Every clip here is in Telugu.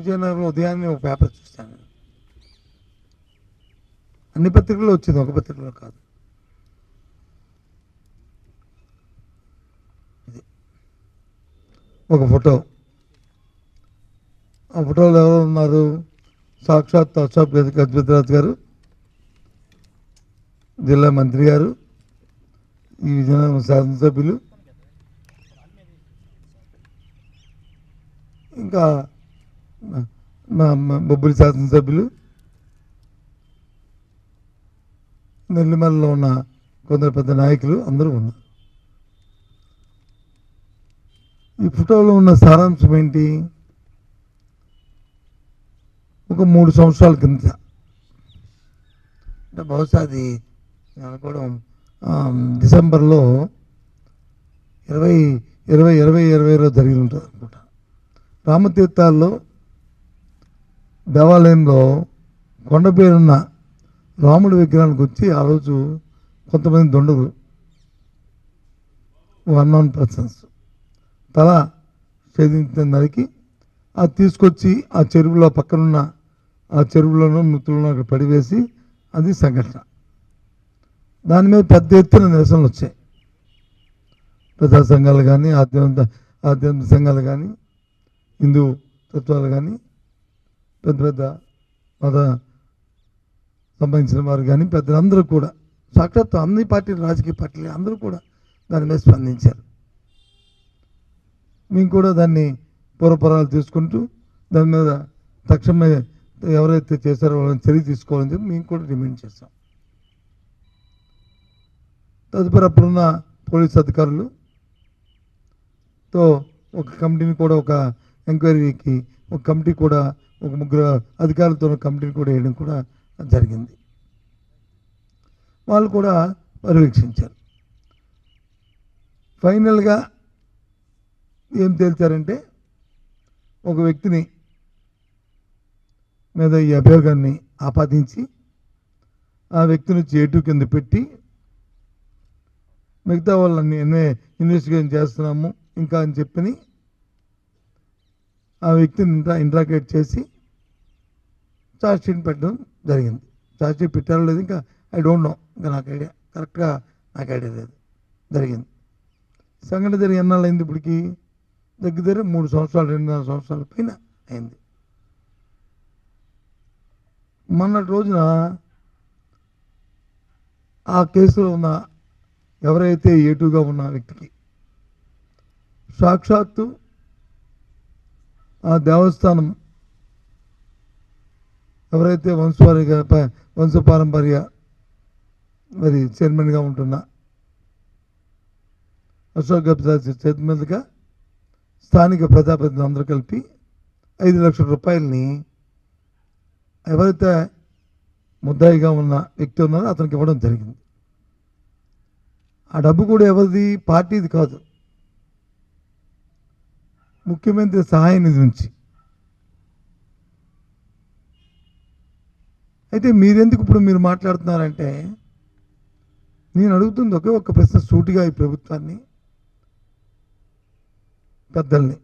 విజయనగరం ఉదయాన్నే ఒక పేపర్ చూస్తాను. అన్ని పత్రికల్లో వచ్చింది, ఒక పత్రికలో కాదు. ఇది ఒక ఫోటో. ఆ ఫోటోలో ఎవరు ఉన్నారు? సాక్షాత్ అశోక్ గజపతిరాజు గారు, జిల్లా మంత్రి గారు, ఈ విజయనగరం శాసనసభ్యులు, ఇంకా బొబ్బిలి శాసనసభ్యులు, నెల్లిమలలో ఉన్న కొందరు పెద్ద నాయకులు అందరూ ఉన్నారు. ఈ ఫోటోలో ఉన్న సారాంశం ఏంటి? ఒక 3 సంవత్సరాల కింద, అంటే బహుశా అది అనుకోవడం డిసెంబర్లో 2020 జరిగి ఉంటుంది అనుకుంటా. రామతీర్థాల్లో దేవాలయంలో కొండ పేరున్న రాముడి విగ్రహానికి వచ్చి ఆ రోజు కొంతమంది దొండలు, అన్నోన్ పర్సన్స్ తల ఛేదించిన దానికి అది తీసుకొచ్చి ఆ చెరువులో పక్కనున్న ఆ చెరువులను నృత్యులను అక్కడ పడివేసి, అది సంఘటన. దాని మీద పెద్ద ఎత్తున నిరసనలు వచ్చాయి. ప్రజా సంఘాలు కానీ, ఆధ్యాత్మిక సంఘాలు కానీ, హిందూ తత్వాలు కానీ, పెద్ద పెద్ద మత సంబంధించిన వారు కానీ, పెద్దలందరూ కూడా, సాక్షాత్తు అన్ని పార్టీలు, రాజకీయ పార్టీలు అందరూ కూడా దాని మీద స్పందించారు. మేము కూడా దాన్ని పూర్వపరాలు తీసుకుంటూ దాని మీద తక్షణమే ఎవరైతే చేశారో వాళ్ళని చర్య తీసుకోవాలని చెప్పి మేము కూడా డిమాండ్ చేస్తాం. తదుపరి అప్పుడున్న పోలీస్ అధికారులతో ఒక కమిటీని కూడా, ఒక ఎంక్వైరీకి ఒక కమిటీ కూడా, ఒక 3 అధికారులతో కమిటీని కూడా వేయడం కూడా జరిగింది. వాళ్ళు కూడా పర్యవేక్షించారు. ఫైనల్గా ఏం తేల్చారంటే, ఒక వ్యక్తిని మీద ఈ అభియోగాన్ని ఆపాదించి ఆ వ్యక్తిని చేటు కింద పెట్టి, మిగతా వాళ్ళని ఇన్వెస్టిగేషన్ చేస్తున్నాము ఇంకా అని చెప్పని ఆ వ్యక్తిని ఇంట్రాగేట్ చేసి ఛార్జ్షీట్ పెట్టడం జరిగింది. ఛార్జ్షీట్ పెట్టారో లేదు ఇంకా ఐ డోంట్ నో, ఇంకా నాకు ఐడియా కరెక్ట్గా నాకు ఐడియా లేదు. జరిగింది. సంఘటన జరిగి ఎన్నాళ్ళు అయింది? ఇప్పటికి దగ్గర 3 సంవత్సరాలు, 2.5 సంవత్సరాల పైన అయింది. మొన్నటి రోజున ఆ కేసులో ఉన్న ఎవరైతే ఏటుగా ఉన్న వ్యక్తికి సాక్షాత్తు ఆ దేవస్థానం ఎవరైతే వంశపారంపర్య మరి చైర్మన్గా ఉంటున్న అశోక్ గజపతిరాజు చేతి మీదుగా స్థానిక ప్రజాప్రతినిధులు అందరూ కలిపి 5 లక్షల రూపాయలని ఎవరైతే ముద్దాయిగా ఉన్న వ్యక్తి ఉన్నారో అతనికి ఇవ్వడం జరిగింది. ఆ డబ్బు కూడా ఎవరిది? పార్టీది కాదు, ముఖ్యమంత్రి సహాయ నిధి నుంచి. అయితే మీరెందుకు ఇప్పుడు మీరు మాట్లాడుతున్నారంటే, నేను అడుగుతుంది ఒకే ఒక్క ప్రశ్న సూటిగా ఈ ప్రభుత్వాన్ని, పెద్దల్ని,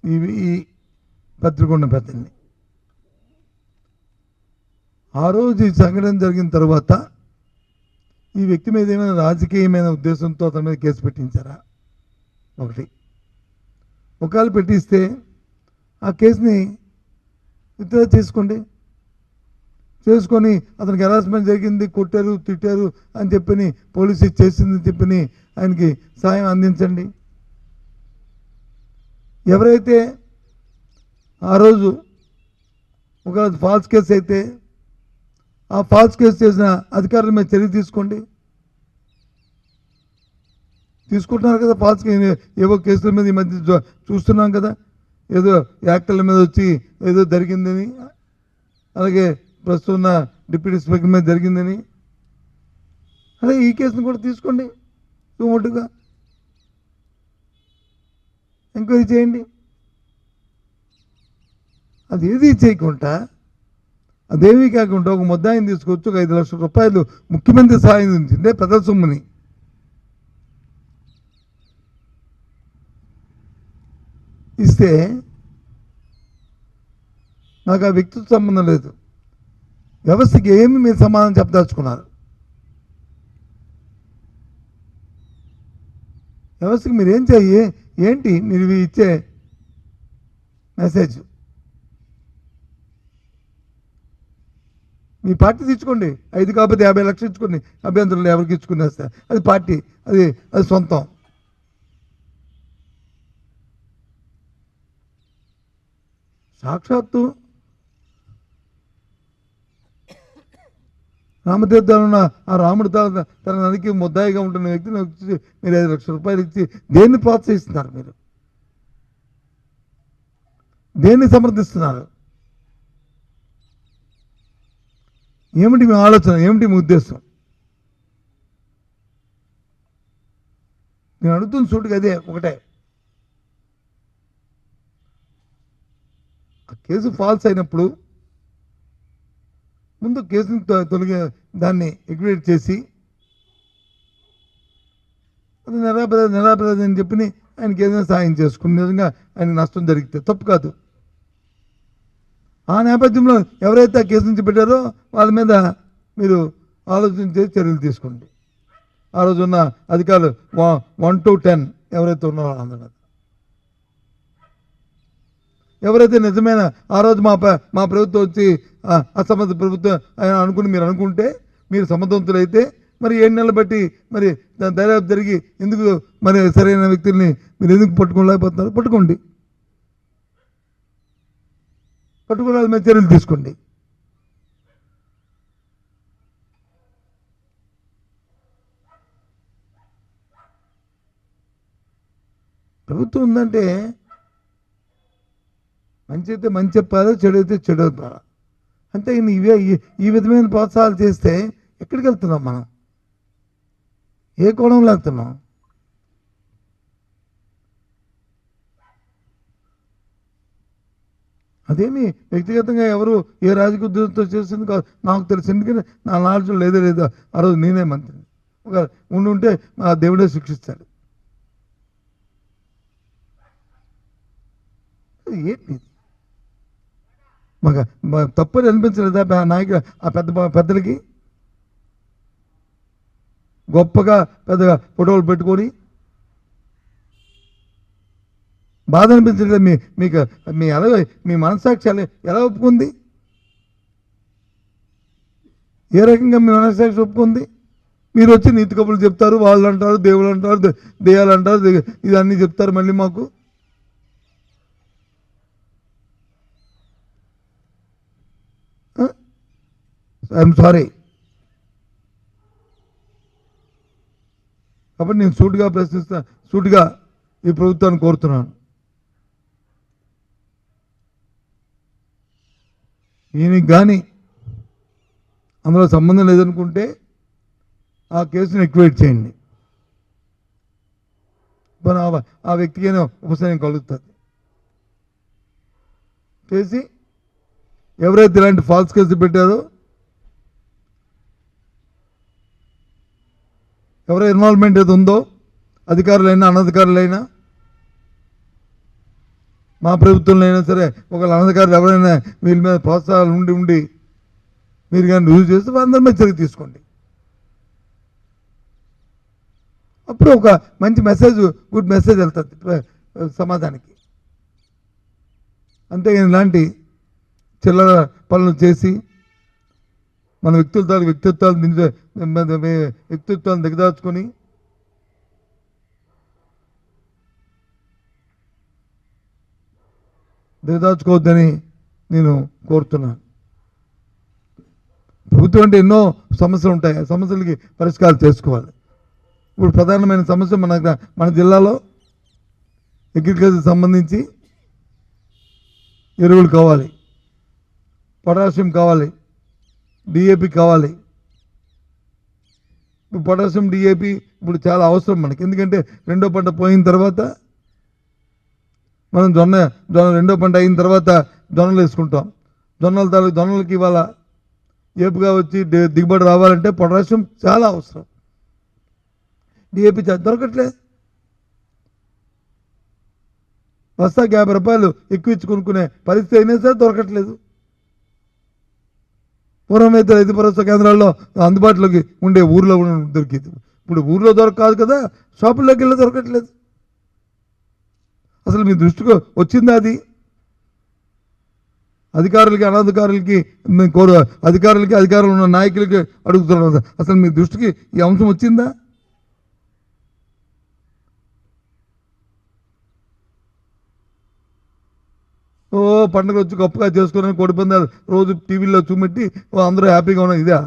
ఈ పత్రికొండ పెద్దల్ని. ఆ రోజు ఈ సంఘటన జరిగిన తర్వాత ఈ వ్యక్తి మీద ఏమైనా రాజకీయమైన ఉద్దేశంతో అతని మీద కేసు పెట్టించారా? ఒకటి. ఒకవేళ పెట్టిస్తే ఆ కేసుని విత్డ్రా చేసుకొని అతనికి హెరాస్మెంట్ జరిగింది, కొట్టారు, తిట్టారు అని చెప్పని, పోలీసు చేసిందని చెప్పని ఆయనకి సాయం అందించండి. ఎవరైతే ఆ రోజు ఒకవేళ ఫాల్స్ కేసు అయితే ఆ ఫాల్స్ కేసు చేసిన అధికారుల మీద చర్య తీసుకోండి. తీసుకుంటున్నారు కదా ఫాల్స్ ఏవో కేసుల మీద ఈ మధ్య చూస్తున్నాం కదా, ఏదో యాక్టర్ల మీద వచ్చి ఏదో జరిగిందని, అలాగే ప్రస్తుతం డిప్యూటీ స్పీకర్ మీద జరిగిందని. అదే ఈ కేసును కూడా తీసుకోండి, సుమోటుగా ఎంక్వైరీ చేయండి. అది ఏది చేయకుండా, అదేమీ కాకుండా ఒక ముద్దాయిని తీసుకొచ్చి ఒక 5 లక్షల రూపాయలు ముఖ్యమంత్రి సహాయం ఉంచిందే ప్రజల సొమ్ముని ఇస్తే నాకు ఆ వ్యక్తితో సంబంధం లేదు. వ్యవస్థకి ఏమి మీరు సమాధానం చెప్పదలుచుకున్నారు? వ్యవస్థకి మీరు ఏం చేయి, ఏంటి మీరు ఇచ్చే మెసేజ్? మీ పార్టీ తెచ్చుకోండి, 5 కాకపోతే 50 లక్షలు ఇచ్చుకోండి, అభ్యంతరులు ఎవరికి ఇచ్చుకునేస్తే అది పార్టీ, అది సొంతం. సాక్షాత్తు రామతీర్థంలో ఉన్న ఆ రాముడు తన నదికి ముద్దాయిగా ఉంటున్న వ్యక్తిని వచ్చి మీరు 5 లక్షల రూపాయలు ఇచ్చి దేన్ని ప్రోత్సహిస్తున్నారు? మీరు దేన్ని సమర్థిస్తున్నారు? ఏమిటి మీ ఆలోచన? ఏమిటి మీ ఉద్దేశం? నేను అడుగుతున్న సూటిగా అదే ఒకటే. ఆ కేసు ఫాల్స్ అయినప్పుడు ముందు కేసుని తొలగి దాన్ని ఎగ్జిక్యూట్ చేసి అది నిరాపరాధి అని చెప్పి ఆయనకి ఏదైనా సాయం చేసుకుని నిజంగా ఆయనకి నష్టం జరిగితే తప్పు కాదు. ఆ నేపథ్యంలో ఎవరైతే ఆ కేసు నుంచి పెట్టారో వాళ్ళ మీద మీరు ఆలోచించే చర్యలు తీసుకోండి. ఆ రోజు ఉన్న అధికారులు 1 to 10 ఎవరైతే ఉన్నారో అందరూ, ఎవరైతే నిజమైన ఆ రోజు మా ప్రభుత్వం వచ్చి అసమర్థ ప్రభుత్వం అనుకుని మీరు అనుకుంటే, మీరు సమర్థవంతులైతే మరి 7 నెలలు బట్టి మరి దర్యాప్తు జరిగి ఎందుకు మరి సరైన వ్యక్తుల్ని మీరు ఎందుకు పట్టుకోలేకపోతున్నారు? పట్టుకోండి, పట్టుకునే మీద చర్యలు తీసుకోండి. ప్రభుత్వం ఉందంటే మంచి అయితే మంచి చెప్పాలి, చెడు అయితే చెడు చెప్పాలి. అంతే. ఇవే ఈ విధమైన ప్రోత్సాహాలు చేస్తే ఎక్కడికి వెళ్తున్నాం మనం? ఏ కోణంలో వెళ్తున్నాం? అదేమి వ్యక్తిగతంగా ఎవరు ఏ రాజకీయ ఉద్యోగంతో చేసింది కాదు, నాకు తెలుసు. ఎందుకంటే నా నాలెడ్జ్ లేదో ఆ రోజు నేనే మంత్రిని. ఒక ఉంటే ఆ దేవుడే శిక్షిస్తాడు. ఏంటి మాకు తప్పని అనిపించలేదా నాయకులు? ఆ పెద్దలకి గొప్పగా పెద్దగా ఫోటోలు పెట్టుకొని బాధ అనిపించలేదు? మీకు మీ మనస్సాక్షి ఎలా ఒప్పుకుంది? ఏ రకంగా మీ మనస్సాక్షి ఒప్పుకుంది? మీరు వచ్చి నీతి కబుర్లు చెప్తారు, వాళ్ళు అంటారు, దేవుళ్ళు అంటారు, దెయ్యాలు అంటారు, ఇదన్నీ చెప్తారు మళ్ళీ మాకు. I'm sorry. కాబట్టి నేను సూటిగా ఈ ప్రభుత్వాన్ని కోరుతున్నాను. ఈయనకి కానీ అందులో సంబంధం లేదనుకుంటే ఆ కేసును ఎక్వివేట్ చేయండి. ఆ వ్యక్తికైనా ఉపశమనం కలుగుతుంది. చేసి ఎవరైతే ఇలాంటి ఫాల్స్ కేసు పెట్టారో, ఎవరో ఇన్వాల్వ్మెంట్ ఏది ఉందో, అధికారులైనా అనధికారులైనా మా ప్రభుత్వంలో అయినా సరే, ఒకవేళ అనధికారులు ఎవరైనా వీళ్ళ మీద ప్రోత్సాహాలు ఉండి మీరు కానీ రుజువు చేస్తే అందరి మీద చర్య తీసుకోండి. అప్పుడు ఒక మంచి మెసేజ్, గుడ్ మెసేజ్ వెళ్తుంది సమాజానికి. అంతేగాని ఇలాంటి చిల్లర పనులు చేసి మన వ్యక్తిత్వాలను దిగదార్చుకొని దిగదార్చుకోవద్దని నేను కోరుతున్నాను. ప్రభుత్వం అంటే ఎన్నో సమస్యలు ఉంటాయి, ఆ సమస్యలకి పరిష్కారం చేసుకోవాలి. ఇప్పుడు ప్రధానమైన సమస్య మన జిల్లాలో అగ్రికల్చర్ సంబంధించి ఎరువులు కావాలి, పొటాషియం కావాలి, డిఏపి కావాలి. ఇప్పుడు పొటాషియం డిఏపి ఇప్పుడు చాలా అవసరం మనకి. ఎందుకంటే రెండో పంట పోయిన తర్వాత మనం జొన్న రెండో పంట అయిన తర్వాత జొన్నలు వేసుకుంటాం. జొన్నలకి ఇవాళ ఏపుగా వచ్చి దిగుబడి రావాలంటే పొటాషియం చాలా అవసరం. డిఏపి దొరకట్లే. బస్తాకి 50 రూపాయలు ఎక్కువ ఇచ్చి కొనుక్కునే పరిస్థితి అయినా సరే దొరకట్లేదు. పూర్వం అయితే రైతు భరోసా కేంద్రాల్లో అందుబాటులోకి ఉండే ఊర్లో దొరికేది. ఇప్పుడు ఊర్లో దొరకదు కదా, షాపుల్లోకి వెళ్ళి దొరకట్లేదు. అసలు మీ దృష్టికి వచ్చిందా అది? అధికారులకి అనధికారులకి అధికారులకి అధికారులు ఉన్న నాయకులకి అడుగుతున్నారు, అసలు మీ దృష్టికి ఈ అంశం వచ్చిందా? ఓ పండుగ వచ్చి గొప్పగా చేసుకుని కోడి పందాలు రోజు టీవీలో చూపెట్టి అందరూ హ్యాపీగా ఉన్నారు. ఇదా?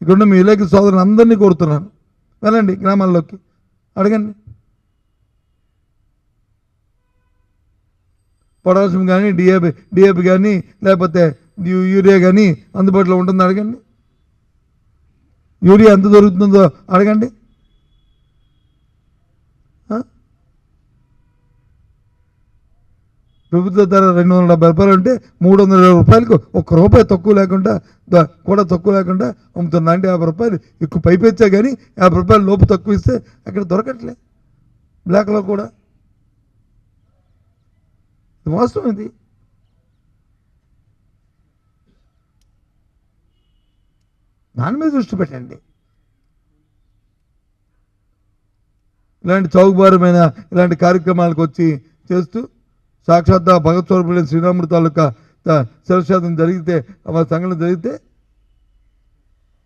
ఇక్కడ మీ విలేకరు సోదరులు అందరినీ కోరుతున్నాను, వెళ్ళండి గ్రామాల్లోకి, అడగండి. పొటాషియం కానీ డిఏపి కానీ లేకపోతే యూరియా కానీ అందుబాటులో ఉంటుందో అడగండి. యూరియా ఎంత దొరుకుతుందో అడగండి. ప్రభుత్వ ధర 270 రూపాయలు అంటే 320 రూపాయలకు ₹1 తక్కువ లేకుండా కూడా తక్కువ లేకుండా అమ్ముతున్నా. అంటే ₹50 ఎక్కువ పైపెచ్చా కానీ ₹50 లోపు తక్కువ ఇస్తే అక్కడ దొరకట్లే, బ్లాక్లో కూడా. వాస్తవం ఇది. దాని మీద దృష్టి పెట్టండి. ఇలాంటి చౌకబారమైన ఇలాంటి కార్యక్రమాలకు వచ్చి చేస్తూ సాక్షాత్ భగత్ స్వరూపుడైన శ్రీరాముడి తాలూకా శిరఛేదం జరిగితే, సంఘటన జరిగితే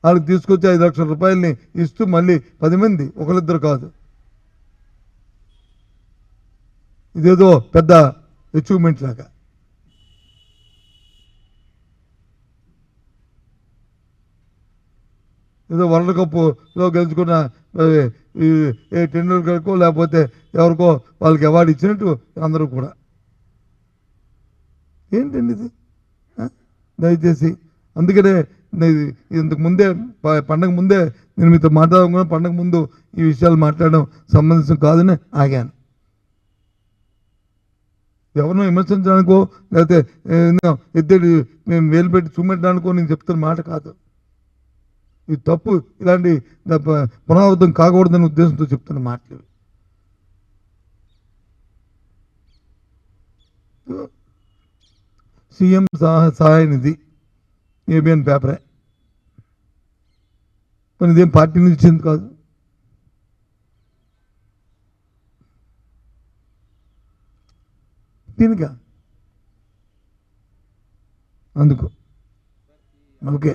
వాళ్ళకి తీసుకొచ్చి 5 లక్షల రూపాయలని ఇస్తూ మళ్ళీ 10 మంది, ఒకరిద్దరు కాదు, ఇదేదో పెద్ద అచీవ్మెంట్ లాగా. ఏదో వరల్డ్ కప్లో గెలుచుకున్న టెండూల్కర్కో లేకపోతే ఎవరికో వాళ్ళకి అవార్డు ఇచ్చినట్టు అందరూ కూడా. ఏంటండి ఇది? దయచేసి అందుకనే ఇంతకు ముందే పండగ ముందే నేను మీతో మాట్లాడుకున్నా, పండగ ముందు ఈ విషయాలు మాట్లాడడం సంబంధించిన కాదని ఆగాను. ఎవరినో విమర్శించడానికో లేకపోతే ఎత్తేటి మేము వేలు పెట్టి చూపెట్టడానికో నేను చెప్తున్న మాట కాదు. ఇది తప్పు, ఇలాంటి పునరావృతం కాకూడదనే ఉద్దేశంతో చెప్తున్న మాటలు. సీఎం సహాయ నిధి ఏబిఎన్ పేపరే, కానీ ఇదేం పార్టీ నుంచి ఇచ్చింది కాదు. దీనికా అందుకు ఓకే.